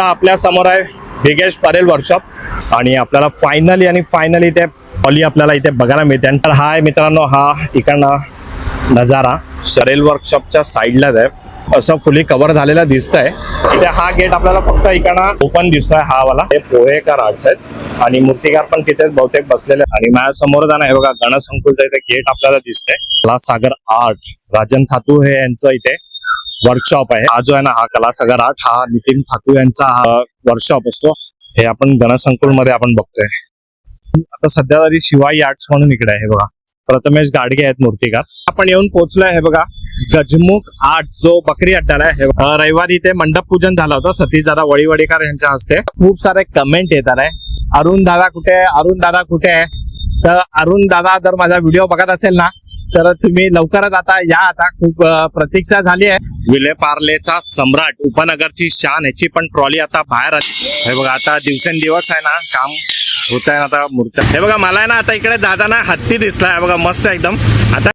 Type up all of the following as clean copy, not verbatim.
आता आपल्या समोर आहे बिगेस्ट परेल वर्कशॉप आणि आपल्याला फायनली ते पॉली आपल्याला इथे बघायला मिळते. तर हा आहे मित्रांनो, हा इकडनं नजारा परेल वर्कशॉपच्या साईडलाच आहे. असं फुली कव्हर झालेला दिसतंय. इथे हा गेट आपल्याला फक्त इकडनं ओपन दिसतोय हा वाला. हे पोहेकर आर्ट्स आहेत आणि मूर्तिकार पण तिथेच बहुतेक बसलेले. आणि माझ्या समोर जाणं हे बघा गणसंकुलचं इथे गेट आपल्याला दिसतंय. कलासागर आर्ट राजन खातू हे यांचं इथे वर्कशॉप आहे. हा जो आहे ना हा कलासागर आर्ट हा नितीन खातू यांचा हा वर्कशॉप असतो. हे आपण गणसंकुल मध्ये आपण बघतोय. आता सध्या तरी शिवाई आर्ट्स म्हणून इकडे आहे बघा. प्रथमेश गाडगे आहेत मूर्तिकार. आपण येऊन पोहोचलोय हे बघा गजमुख आर्ट जो बकरी अड्डाला आहे. रविवारी इथे मंडप पूजन झालं होतं सतीश दादा वडीवडीकर यांच्या हस्ते. खूप सारे कमेंट येतात आहे, अरुण दादा कुठे आहे, अरुण दादा कुठे आहे. तर अरुण दादा जर माझा व्हिडिओ बघत असेल ना तर तुम्ही लवकरच आता या. आता खूप प्रतीक्षा झाली आहे. विले पार्लेचा सम्राट उपनगरची शान याची पण ट्रॉली आता बाहेर आली हे बघा. आता दिवसेंदिवस आहे ना काम होत आहे आता मूर्त्या. हे बघा मला आहे ना आता इकडे दादाना हत्ती दिसलाय बघा मस्त एकदम. आता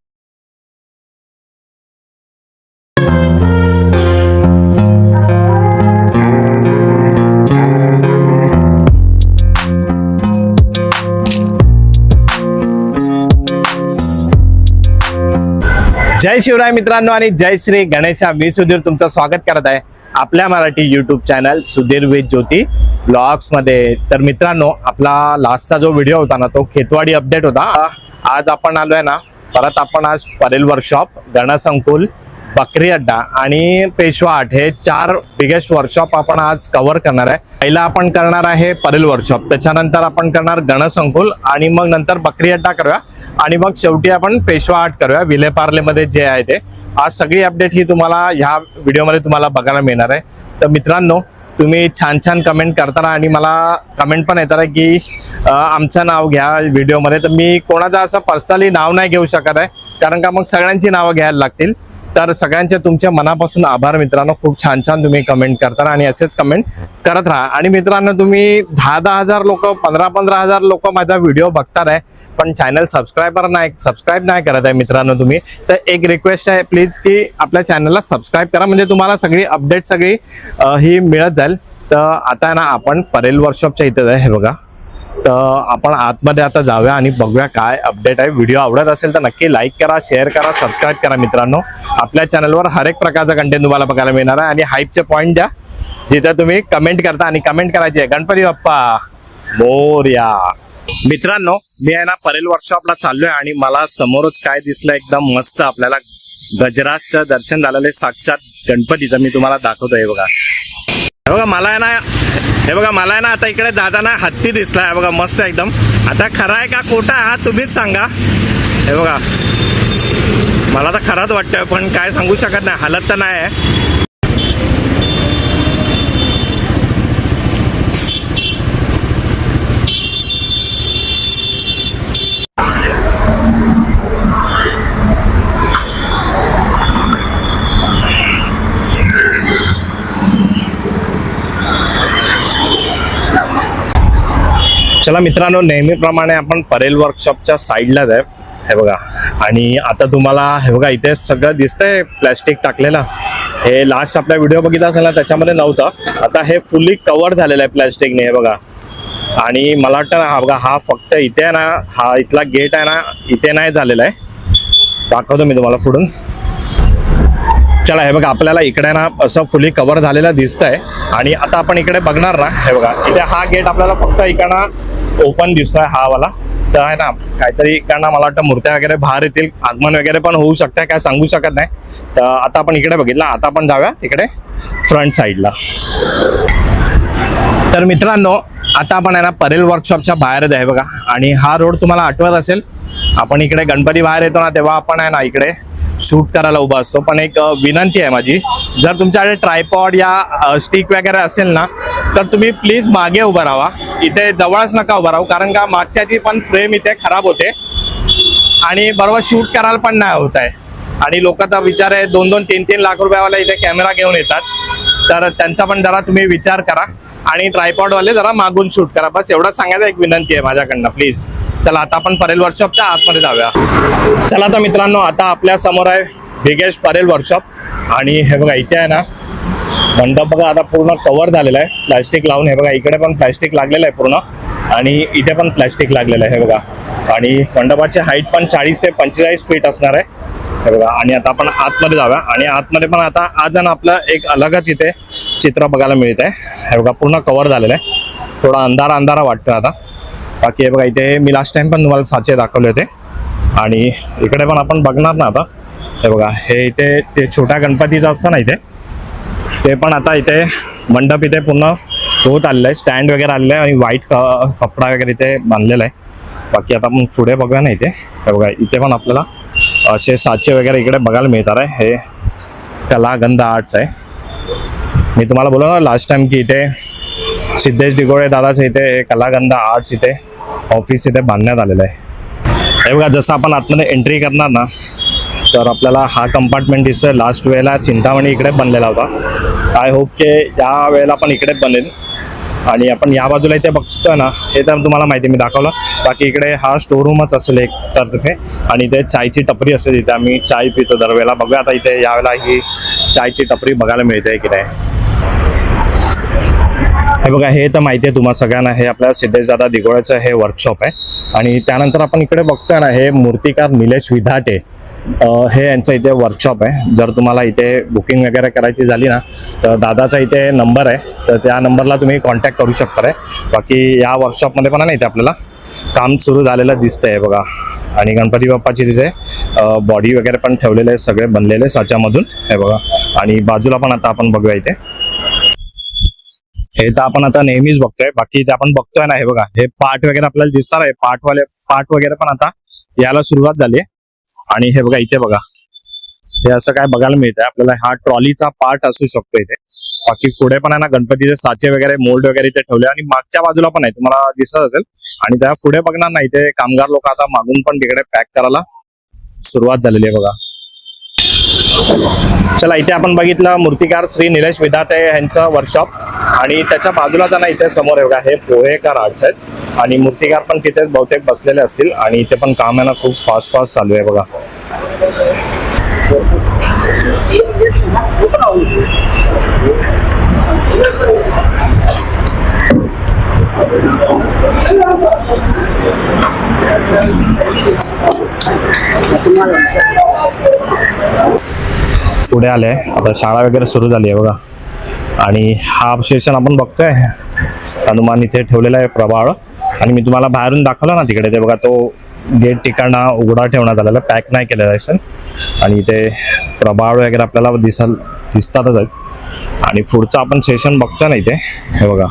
जय शिवराय मित्रांनो आणि जय श्री गणेशा. मी सुधीर तुमचं स्वागत करत आहे आपल्या Marathi YouTube channel Sudhir with Jyoti blogs मध्ये. तर मित्रांनो आपला लास्टचा जो व्हिडिओ होता ना तो खेतवाडी अपडेट होता. आज आपण आलोय ना परत. आपण आज परेल वर्कशॉप, गणसंकुल, बकरी अड्डा आणि पेशवा आर्ट हे 4 बिगेस्ट वर्कशॉप आपण आज कव्हर करणार आहे. पहिला आपण करणार आहे परेल वर्कशॉप, त्याच्यानंतर आपण करणार गणसंकुल आणि मग नंतर बकरी अड्डा करूया आणि मग शेवटी आपण पेशवा आर्ट करूया विले पार्ले मध्ये जे आहे ते. आज सगळी अपडेट ही तुम्हाला ह्या व्हिडिओमध्ये तुम्हाला बघायला मिळणार आहे. तर मित्रांनो तुम्ही छान कमेंट करताना आणि मला कमेंट पण येतात की आमचं नाव घ्या व्हिडिओमध्ये. तर मी कोणाचं असं पर्सनली नाव नाही घेऊ शकत आहे कारण का मग सगळ्यांची नावं घ्यायला लागतील. तर सगळ्यांचे तुमच्या मनापासून आभार मित्रांनो. खूप छान तुम्ही कमेंट करता आणि असेच कमेंट करत राहा. आणि मित्रांनो तुम्ही 10,000 लोक 15,000 लोक माझा व्हिडिओ बघतात आहे पण चॅनल सबस्क्राईब नाही करत आहे मित्रांनो तुम्ही. तर एक रिक्वेस्ट आहे प्लीज की आपल्या चॅनलला सबस्क्राईब करा म्हणजे तुम्हाला सगळी अपडेट सगळी ही मिळत जाईल. तर आता ना आपण परेल वर्कशॉपच्या इथेच आहे हे बघा. तर आपण आतमध्ये आता जाऊया आणि बघूया काय अपडेट आहे. व्हिडिओ आवडत असेल तर नक्की लाईक करा, शेअर करा, सबस्क्राईब करा मित्रांनो. आपल्या चॅनलवर हर एक प्रकारचा कंटेंट तुम्हाला बघायला मिळणार आहे. आणि हाईपचे पॉईंट द्या जिथे तुम्ही कमेंट करता आणि कमेंट करायची आहे गणपती बाप्पा मोरया. मित्रांनो मी आहे ना परेल वर्कशॉपला चाललोय आणि मला समोरच काय दिसलं एकदम मस्त आपल्याला गजराजचं दर्शन झालेलं साक्षात गणपतीचं मी तुम्हाला दाखवतोय बघा. हे बघा मला आहे ना आता इकडे दादाना हत्ती दिसलाय बघा मस्त एकदम. आता खरा आहे का खोटा हा तुम्हीच सांगा. हे बघा मला तर खराच वाटतंय पण काय सांगू शकत नाही, हालत तर नाही आहे. चला मित्रांनो नेहमीप्रमाणे आपण परेल वर्कशॉपच्या साईडलाच आहे हे बघा. आणि आता तुम्हाला हे बघा इथे सगळं दिसतंय प्लॅस्टिक टाकलेलं. हे लास्ट आपला व्हिडिओ बघितला असेल ना त्याच्यामध्ये नव्हतं. आता हे फुल्ली कव्हर झालेलं आहे प्लॅस्टिकने हे बघा. आणि मला वाटतं ना हा बघा हा फक्त इथे आहे ना हा इथला गेट आहे ना इथे नाही झालेला आहे. दाखवतो मी तुम्हाला पुढून. चला हे बघा आपल्याला इकडे ना असं फुल्ली कव्हर झालेलं दिसतंय. आणि आता आपण इकडे बघणार ना हे बघा इथे हा गेट आपल्याला फक्त इकडनं ओपन दिसतोय हा वाला. तर आहे ना काहीतरी इकडनं मला वाटतं मूर्त्या वगैरे बाहेर येतील, आगमन वगैरे पण होऊ शकते काय सांगू शकत नाही. तर आता आपण इकडे बघितलं. आता आपण जाऊया तिकडे फ्रंट साईडला. तर मित्रांनो आता आपण आहे ना परेल वर्कशॉपच्या बाहेरच आहे बघा. आणि हा रोड तुम्हाला आठवत असेल आपण इकडे गणपती बाहेर येतो ना तेव्हा आपण आहे ना इकडे शूट करायला उभा असतो. पण एक विनंती आहे माझी, जर तुमच्याकडे ट्रायपॉड या स्टिक वगैरे असेल ना तर तुम्ही प्लीज मागे उभं राहा. इथे जवळच नका उभं राहू कारण का मागच्याची पण फ्रेम इथे खराब होते आणि बरोबर शूट करायला पण नाही होत आहे. आणि लोकांचा विचार आहे 2-2, 3-3 लाख रुपयावाला इथे कॅमेरा घेऊन येतात. तर त्यांचा पण जरा तुम्ही विचार करा आणि ट्रायपॉडवाले जरा मागून शूट करा. बस एवढंच सांगायचं एक विनंती आहे माझ्याकडनं प्लीज. चला आता आपण परेल वर्कशॉपच्या आतमध्ये जाऊया. चला तर मित्रांनो आता आपल्या समोर आहे बिगेस्ट परेल वर्कशॉप. आणि हे बघा इथे आहे ना मंडप बघा आता पूर्ण कव्हर झालेला आहे प्लॅस्टिक लावून. हे बघा इकडे पण प्लॅस्टिक लागलेलं आहे पूर्ण आणि इथे पण प्लॅस्टिक लागलेलं आहे हे बघा. आणि मंडपाची हाईट पण 40 ते 45 फीट असणार आहे हे बघा. आणि आता आपण आतमध्ये जाऊया आणि आतमध्ये पण आता आज ना आपलं एक अलगच इथे चित्र बघायला मिळत आहे हे बघा. पूर्ण कव्हर झालेलं आहे, थोडा अंधारा अंधारा वाटतो आता. बाकी हे बघा इथे मी लास्ट टाइम पण तुम्हाला साचे दाखवले होते. आणि इकडे पण आपण बघणार ना आता हे बघा. हे इथे ते छोट्या गणपतीचं असतं ना इथे, ते पण आता इथे मंडप इथे पूर्ण होत आलेलं आहे. स्टँड वगैरे आलेलं आहे आणि व्हाईट कपडा वगैरे इथे बांधलेला आहे. बाकी आता आपण पुढे बघूया ना इथे हे बघा. इथे पण आपल्याला असे साचे वगैरे इकडे बघायला मिळतात आहे. हे कलागंध आर्ट्स आहे. मी तुम्हाला बोललो ना लास्ट टाइम की इथे सिद्धेश दिगोळे दादाचं इथे हे कलागंध आर्ट्स इथे ऑफिस इथे बांधण्यात आलेलं आहे हे बघा. जसं आपण आतमध्ये एंट्री करणार ना तर आपल्याला हा कंपार्टमेंट दिसतोय. लास्ट वेळेला चिंतामणी इकडे बनलेला होता. आय होप की या वेळेला पण इकडेच बनेल. आणि आपण या बाजूला इथे बघतोय ना हे तर तुम्हाला माहिती मी दाखवलं. बाकी इकडे हा स्टोरूमच असेल एक तर तिथे. आणि इथे चायची टपरी असेल, इथे आम्ही चाय पितो दरवेळेला. बघूया आता इथे यावेळेला ही चायची टपरी बघायला मिळते की नाही. हे बघा हे तर माहिती आहे तुम्हाला सगळ्यांना, हे आपल्या सिद्धेश दादा दिगोळ्याचं हे वर्कशॉप आहे. आणि त्यानंतर आपण इकडे बघतोय ना हे मूर्तिकार निलेश विधाटे हे यांचं इथे वर्कशॉप आहे. जर तुम्हाला इथे बुकिंग वगैरे करायची झाली ना तर दादाचा इथे नंबर आहे, तर त्या नंबरला तुम्ही कॉन्टॅक्ट करू शकता आहे. बाकी या वर्कशॉपमध्ये पण नाही इथे आपल्याला काम सुरू झालेलं दिसतंय बघा. आणि गणपती बाप्पाची तिथे बॉडी वगैरे पण ठेवलेले आहे, सगळे बनलेले साच्यामधून हे बघा. आणि बाजूला पण आता आपण बघूया इथे हे तर आपण आता नेहमीच बघतोय. बाकी इथे आपण बघतोय ना हे बघा हे पार्ट वगैरे आपल्याला दिसणार आहे. पार्ट वगैरे पण आता यायला सुरुवात झाली आहे. आणि हे बघा इथे बघा हे असं काय बघायला मिळतंय आपल्याला. हा ट्रॉलीचा पार्ट असू शकतो इथे. बाकी पुढे पण आहे ना गणपतीचे साचे वगैरे मोल्ड वगैरे इथे ठेवले. आणि मागच्या बाजूला पण आहे, तुम्हाला दिसत असेल. आणि त्या पुढे बघणार ना इथे कामगार लोक आता मागून पण तिकडे पॅक करायला सुरुवात झालेली आहे बघा. चला इथे आपण बघितलं मूर्तिकार श्री निलेश विधाते यांचं वर्कशॉप. आणि त्याच्या बाजूला त्यांना इथे समोर बघा हे पोहेकर आर्ट्स आहेत. आणि मूर्तिकार पण तिथे बहुतेक बसलेले असतील. आणि इथे पण काम आहे ना खूप फास्ट चालू आहे बघा. पुढे आले आता शाळा वगैरे सुरू झाली आहे बघा. आणि हा सेशन आपण बघतोय हनुमान इथे ठेवलेला आहे प्रभाळ. आणि मी तुम्हाला बाहेरून दाखवला ना तिकडे ते बघा तो गेट ठिकाणा उघडा ठेवण्यात आलेला, पॅक नाही केलेला आहे. आणि इथे प्रभाळ वगैरे आपल्याला दिसतातच आहेत. आणि पुढचं आपण सेशन बघतोय ना इथे हे बघा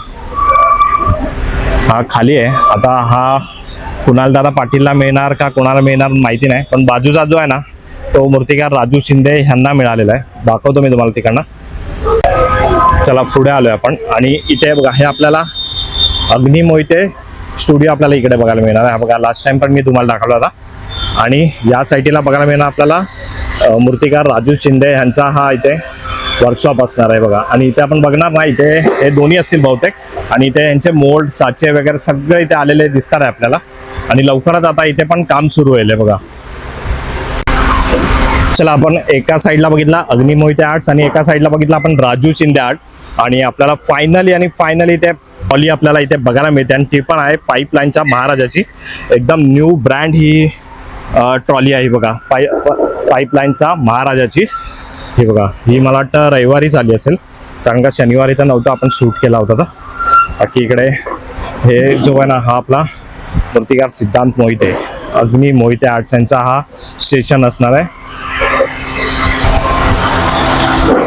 हा खाली आहे. आता हा कुणाल दादा पाटीलला मिळणार का कोणाला मिळणार माहिती नाही, पण बाजूचा जो आहे ना तो मूर्तिकार राजू शिंदे यांना मिळालेला आहे. दाखवतो मी तुम्हाला तिकडनं. चला पुढे आलोय आपण. आणि इथे बघा हे आपल्याला अग्नी मोहिते स्टुडिओ आपल्याला इकडे बघायला मिळणार आहे बघा. लास्ट टाइम पण मी तुम्हाला दाखवला होता. आणि या साईडला बघायला मिळणार आपल्याला मूर्तिकार राजू शिंदे यांचा हा इथे वर्कशॉप असणार आहे बघा. आणि इथे आपण बघणार ना इथे हे दोन्ही असतील बहुतेक. आणि इथे यांचे मोल्ड साचे वगैरे सगळे इथे आलेले दिसतात आहे आपल्याला. आणि लवकरच आता इथे पण काम सुरू होईल बघा. चला आपण एका साईडला बघितला अग्नि मोहिते आर्ट्स आणि एका साईडला बघितला आपण राजू शिंदे आर्ट्स. आणि आपल्याला फायनली ते ट्रॉली आपल्याला इथे बघायला मिळते. आणि ती पण आहे पाईपलाईनच्या महाराजाची, एकदम न्यू ब्रँड ही ट्रॉली आहे बघा. पाईपलाईनचा महाराजाची ही बघा. ही मला वाटतं रविवारीच आली असेल, कारण का शनिवारी तर नव्हतं आपण शूट केला होता. बाकी इकडे हे जो आहे ना हा आपला मूर्तिकार सिद्धांत मोहिते अग्नि मोहिते आर्ट्स यांचा हा स्टेशन असणार आहे.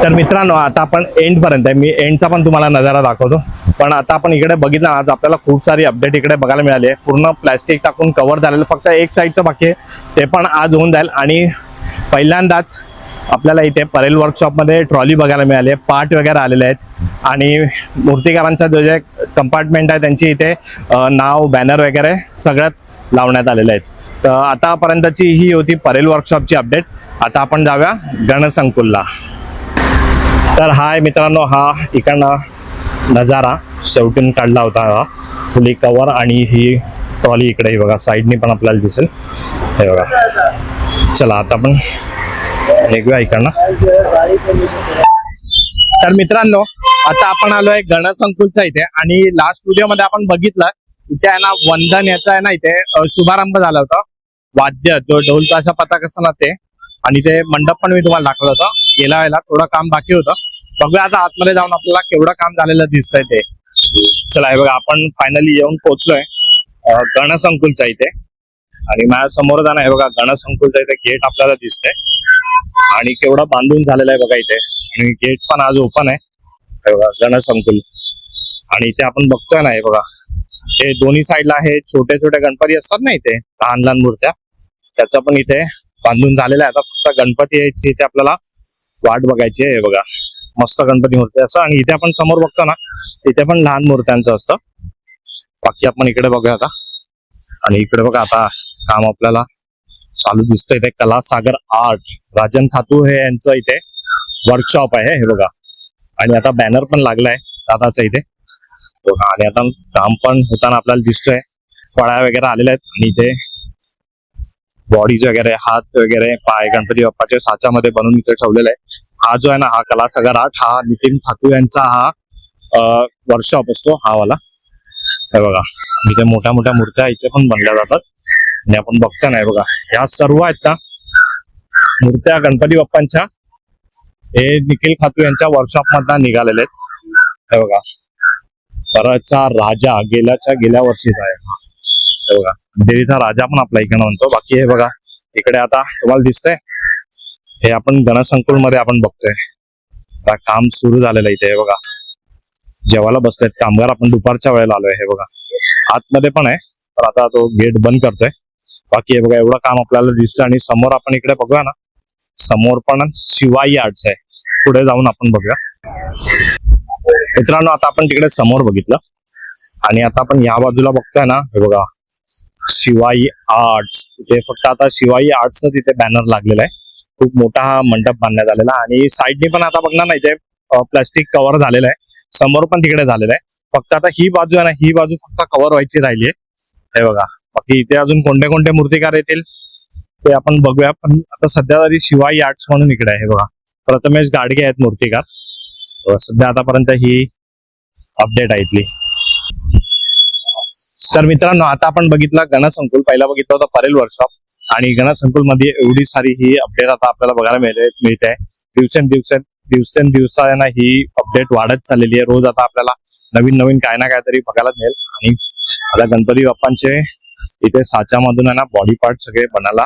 तर मित्रांनो आता आपण एंड पर्यंत आहे, मी एंडचा पण तुम्हाला नजारा दाखवतो. पण आता आपण इकडे बघितलं आज आपल्याला खूप सारी अपडेट इकडे बघायला मिळाली आहे. पूर्ण प्लॅस्टिक टाकून कव्हर झालेलं, फक्त एक साईडचं बाकी आहे, ते पण आज होऊन जाईल. आणि पहिल्यांदाच आपल्याला इथे परेल वर्कशॉपमध्ये ट्रॉली बघायला मिळाली आहे, पार्ट वगैरे आलेले आहेत. आणि मूर्तिकारांचा जो जे कंपार्टमेंट आहे त्यांची इथे नाव बॅनर वगैरे सगळ्यात लावण्यात आलेले आहेत. तर आतापर्यंतची ही होती परेल वर्कशॉपची अपडेट. आता आपण जाऊया गणसंकुलला. तर हाय मित्रांनो, हा इकडनं नजारा शेवटून काढला होता हा फुली कवर. आणि ही ट्रॉली इकडे बघा साईडनी पण आपल्याला दिसेल हे बघा. चला आता आपण निघूया इकडनं. तर मित्रांनो, आता आपण आलोय गणसंकुलचा इथे आणि लास्ट व्हिडिओ मध्ये आपण बघितलं इथे आहे ना वंदन याचा आहे ना इथे शुभारंभ झाला होता. वाद्य जो ढोल ताशा पथक असतं ना ते, आणि ते मंडप पण मी तुम्हाला दाखवलं होतं. गेल्या वेळेला थोडं काम बाकी होतं. बघूया आता आतमध्ये जाऊन आपल्याला केवढं काम झालेलं दिसतंय ते. चला हे बघा, आपण फायनली येऊन पोहोचलोय गणसंकुलच्या इथे. आणि माझ्या समोर जाणं आहे बघा, गणसंकुलच्या इथे गेट आपल्याला दिसतंय आणि केवढं बांधून झालेलं आहे बघा इथे. आणि गेट पण आज ओपन आहे हे बघा गणसंकुल. आणि इथे आपण बघतोय ना हे बघा, हे दोन्ही साईडला हे छोटे छोटे गणपती असतात ना इथे, लहान लहान मूर्त्या, त्याचं पण इथे बांधून झालेलं आहे. आता फक्त गणपती यायची इथे आपल्याला वाट बघायची आहे. हे बघा मस्त गणपती मूर्ती असं. आणि इथे आपण समोर बघतो ना, इथे पण लहान मूर्त्यांचं असतं. बाकी आपण इकडे बघूया आता. आणि इकडे बघा आता काम आपल्याला चालू दिसतं. इथे कलासागर आर्ट, राजन खातू हे यांचं इथे वर्कशॉप आहे हे बघा. आणि आता बॅनर पण लागलाय दादाचा इथे. आणि आता काम पण होताना आपल्याला दिसतोय. फळ्या वगैरे आलेल्या आहेत आणि इथे बॉडीज वगैरे, हात वगैरे, पाय गणपती बाप्पाच्या साच्यामध्ये बनवून इथे ठेवलेला आहे. हा जो आहे ना, हा कलासागर आर्ट, हा नितीन खातू यांचा हा वर्कशॉप असतो हा वाला. हे बघा इथे मोठ्या मोठ्या मूर्त्या इथे पण बनल्या जातात. आणि आपण बघता नाही बघा, ह्या सर्व आहेत ना मूर्त्या गणपती बाप्पांच्या, हे निखिल खातू यांच्या वर्कशॉप मधनं निघालेले आहेत. हे बघा, परतचा राजा गेल्या वर्षीचा आहे. हे बघा, देवीचा राजा पण आपला इकडे म्हणतो. बाकी हे बघा इकडे आता तुम्हाला दिसतंय, हे आपण गणसंकुल मध्ये आपण बघतोय. आता काम सुरू झालेलं इथे. हे बघा जेवायला बसलेत कामगार. आपण दुपारच्या वेळेला आलोय. हे बघा आतमध्ये पण आहे, पण आता तो गेट बंद करतोय. बाकी हे बघा एवढं काम आपल्याला दिसतंय. आणि समोर आपण इकडे बघूया ना, समोर पण शिवाई आर्ट्स आहे. पुढे जाऊन आपण बघूया. मित्रांनो, आता आपण तिकडे समोर बघितलं आणि आता आपण या बाजूला बघतोय ना, हे बघा शिवाई आर्ट्स. तिथे फक्त आता शिवाई आर्ट्स तिथे बॅनर लागलेला आहे. खूप मोठा हा मंडप बांधण्यात आलेला. आणि साईडने पण आता बघणार ना, इथे प्लास्टिक कव्हर झालेलं आहे. समोर पण तिकडे झालेलं आहे. फक्त आता ही बाजू आहे ना, ही बाजू फक्त कव्हर व्हायची राहिली आहे. हे बघा, बाकी इथे अजून कोणते कोणते मूर्तिकार येतील ते आपण बघूया. पण आता सध्या तरी शिवाई आर्ट्स म्हणून इकडे आहे. हे बघा प्रथमेश गाडगे आहेत मूर्तिकार. सध्या आतापर्यंत ही अपडेट आहे इथली. तर मित्रांनो, आता आपण बघितलं गणसंकुल, पहिला बघितलं होतं परेल वर्कशॉप. आणि गणसंकुल मध्ये एवढी सारी ही अपडेट आता आपल्याला बघायला मिळते. दिवसेंदिवसांना ही अपडेट वाढत चाललेली आहे. रोज आता आपल्याला नवीन नवीन काय ना काहीतरी बघायला मिळेल. आणि आता गणपती बाप्पांचे इथे साच्यामधून आहे ना बॉडी पार्ट सगळे बनायला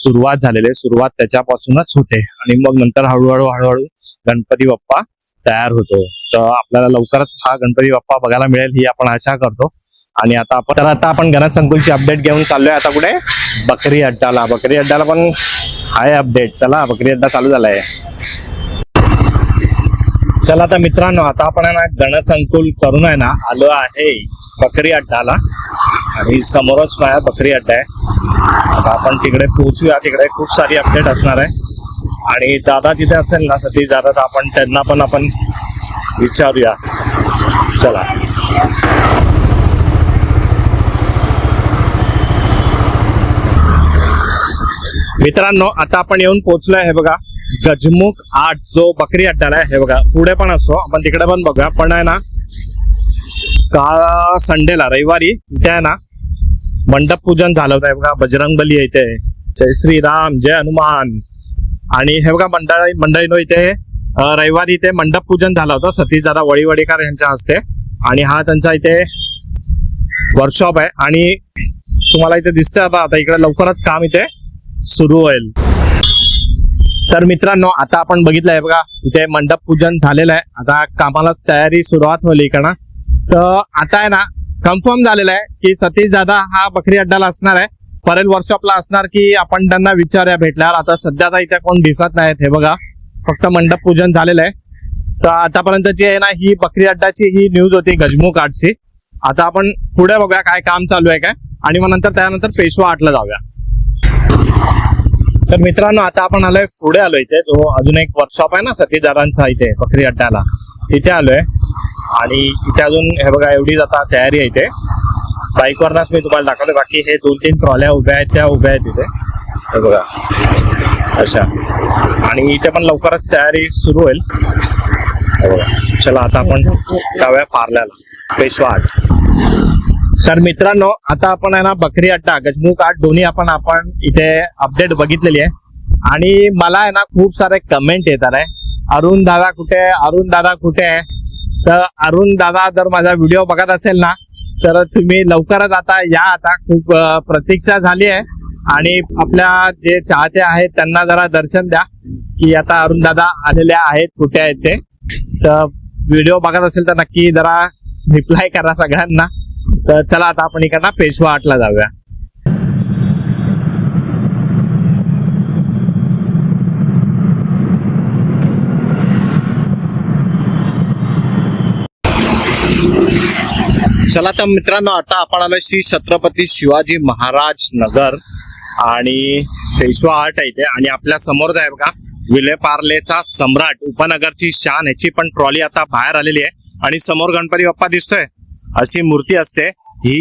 सुरुवात झालेली आहे. सुरुवात त्याच्यापासूनच होते आणि मग नंतर हळूहळू गणपती बाप्पा तयार होतो. तर आपल्याला लवकरच हा गणपती बाप्पा बघायला मिळेल ही आपण आशा करतो. आणि आता आपण गणसंकुलची अपडेट घेऊन चाललोय आता कुठे, बकरी अड्डाला. बकरी अड्डाला पण आहे अपडेट. चला, बकरी अड्डा चालू झालाय. चला आता मित्रांनो, आता आपण आहे ना गणसंकुल करून आहे ना आलो आहे बकरी अड्डाला. आणि समोरच माझ्या बकरी अड्डा आहे. आता आपण तिकडे पोहोचूया. तिकडे खूप सारी अपडेट असणार आहे. आणि दादा तिथे असेल ना, सतीश दादा, तर आपण त्यांना पण आपण विचारूया. चला मित्रांनो, आता आपण येऊन पोहोचलोय. हे बघा गजमुख आर्ट जो बकरी अड्डाला आहे. हे बघा पुढे पण असतो, आपण तिकडे पण बघूया. पण आहे ना का संडेला, रविवारी इथे आहे ना मंडप पूजन झालं होतं. हे बघा बजरंगबली आहे इथे, जय श्रीराम, जय हनुमान. आणि हे बघा मंडळीनो इथे रविवारी इथे मंडप पूजन झालं होतं सतीश दादा वडीवडीकर यांच्या हस्ते. आणि हा त्यांचा इथे वर्कशॉप आहे. आणि तुम्हाला इथे दिसतंय आता इकडे लवकरच काम इथे सुरू होईल. तर मित्रांनो, आता आपण बघितलंय बघा इथे मंडप पूजन झालेलं आहे. आता कामाला तयारी सुरुवात होईल इकडनं. तर आता आहे ना कन्फर्म झालेलं आहे की सतीश दादा हा बकरी अड्डाला असणार आहे, परेल वर्कशॉपला असणार की आपण त्यांना विचारूया भेटल्यावर. आता सध्या आता इथे कोण दिसत नाहीत. हे बघा फक्त मंडप पूजन झालेलं आहे. तर आतापर्यंतची आहे ना ही बकरी अड्डाची ही न्यूज होती गजमुख आर्टची. आता आपण पुढे बघूया काय काम चालू आहे काय, आणि मग त्यानंतर पेशवा आर्टला जाऊया. तर मित्रांनो, आता आपण आलोय पुढे आलोय इथे जो अजून एक वर्कशॉप आहे ना सतीश दादांचा इथे बकरी अड्डाला, तिथे आलोय. आणि इथे अजून हे बघा एवढीच आता तयारी आहे इथे. बाईकवरनच मी तुम्हाला दाखवतो. बाकी हे 2-3 ट्रॉल्या उभ्या आहेत, त्या उभ्या आहेत इथे. हे बघा अशा. आणि इथे पण लवकरच तयारी सुरू होईल. हे बघा. चला आता आपण जाऊया पार्ल्याला पेशवा आठ. तर मित्रांनो आता आपण आहे ना बकरी अड्डा गजमुख आठ दोन्ही आपण इथे अपडेट बघितलेली आहे. आणि मला आहे ना खूप सारे कमेंट येतात आहे, अरुण दादा कुठे आहे, अरुण दादा कुठे आहे. तर अरुण दादा जर माझा व्हिडिओ बघत असेल ना तर तुम्ही लवकरच आता या. आता खूप प्रतीक्षा झाली आहे आणि आपल्या जे चाहते आहेत त्यांना जरा दर्शन द्या की आता अरुण दादा आलेले आहेत, कुठे आहेत ते. तर व्हिडिओ बघत असेल तर नक्की जरा रिप्लाय करा सगळ्यांना. तर चला आता आपण इकडनं पेशवा आठला जाऊया. चला तर मित्रांनो आता आपण आलोय श्री छत्रपती शिवाजी महाराज नगर आणि पेशवा आठ आहे इथे. आणि आपल्या समोर आहे बघा विलेपार्लेचा सम्राट उपनगरची शान ह्याची पण ट्रॉली आता बाहेर आलेली आहे. आणि समोर गणपती बाप्पा दिसतोय, अशी मूर्ती असते ही.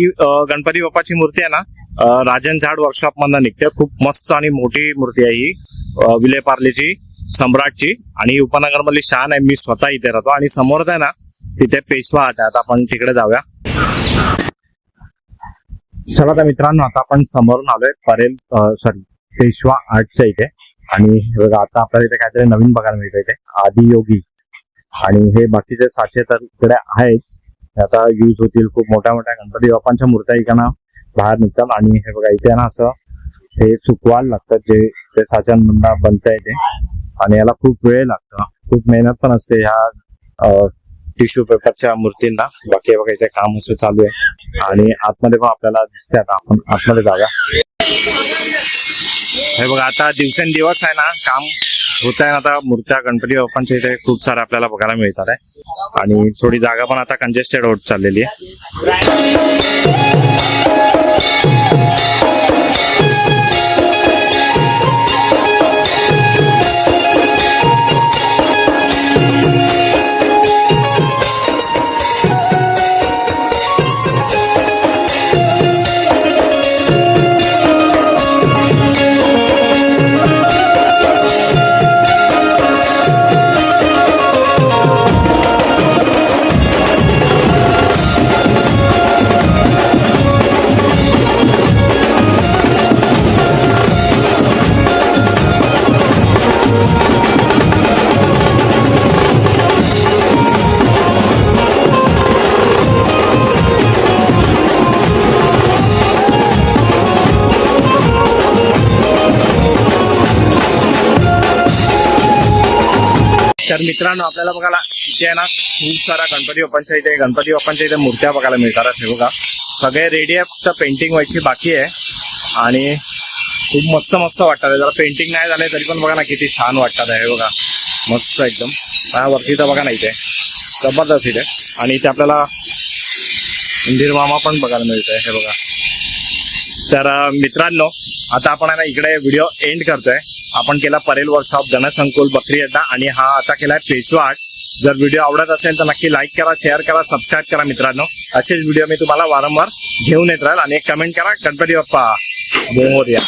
गणपती बाप्पाची मूर्ती आहे ना राजन झाड वर्कशॉप मधून निघते. खूप मस्त आणि मोठी मूर्ती आहे ही विलेपार्लेची सम्राटची. आणि उपनगर मधली शान आहे. मी स्वतः इथे राहतो आणि समोरच आहे ना तिथे पेशवा आठ आहे. आता आपण तिकडे जाऊया. चला तर मित्रांनो आता आपण समोरून आलोय परेल पेशवा आठच्या इथे. आणि बघा आता आपल्याला इथे काहीतरी नवीन बघायला मिळतं इथे आदियोगी. आणि हे बाकीचे साचे तर इकडे आहेच, आता यूज होतील. खूप मोठ्या मोठ्या गणपती बाप्पांच्या मूर्त्या इकडनं बाहेर निघतात. आणि हे बघा इथे ना असं हे सुकवायला लागतात जे ते साच्यांमधून बनता येते. आणि याला खूप वेळ लागतो, खूप मेहनत पण असते ह्या टिश्यू पेपरच्या मूर्तींना. बाकी बघा इथे काम असं चालू आहे. आणि आतमध्ये पण आपल्याला दिसते. आता आपण आतमध्ये जाऊया. हे बघा आता दिवसेंदिवस आहे ना काम होत आहे. आता मूर्त्या गणपती बाप्पांच्या इथे खूप साऱ्या आपल्याला बघायला मिळतात आहे. आणि थोडी जागा पण आता कंजेस्टेड होत चाललेली आहे. तर मित्रांनो आपल्याला बघायला इथे आहे ना खूप सारा गणपती बाप्पांच्या इथे मूर्त्या बघायला मिळतात. हे बघा सगळे रेडी आहे, फक्त पेंटिंग व्हायची बाकी आहे. आणि खूप मस्त मस्त वाटतात. जरा पेंटिंग नाही झाले तरी पण बघा ना किती छान वाटतात. हे बघा मस्त एकदम. वरती तर बघा ना इथे जबरदस्त इथे. आणि इथे आपल्याला इंदिर मामा पण बघायला मिळतोय. हे बघा. तर मित्रांनो आता आपण आहे ना इकडे व्हिडिओ एंड करतोय. आपण केला परेल वर्कशॉप, गणसंकुल, बकरी अड्डा आणि हा आता केलाय पेशवा आठ. जर व्हिडिओ आवडत असेल तर नक्की लाईक करा, शेअर करा, सबस्क्राईब करा मित्रांनो. असेच व्हिडिओ मी तुम्हाला वारंवार घेऊन येत राहील. आणि एक कमेंट करा गणपती बाप्पा मोरया.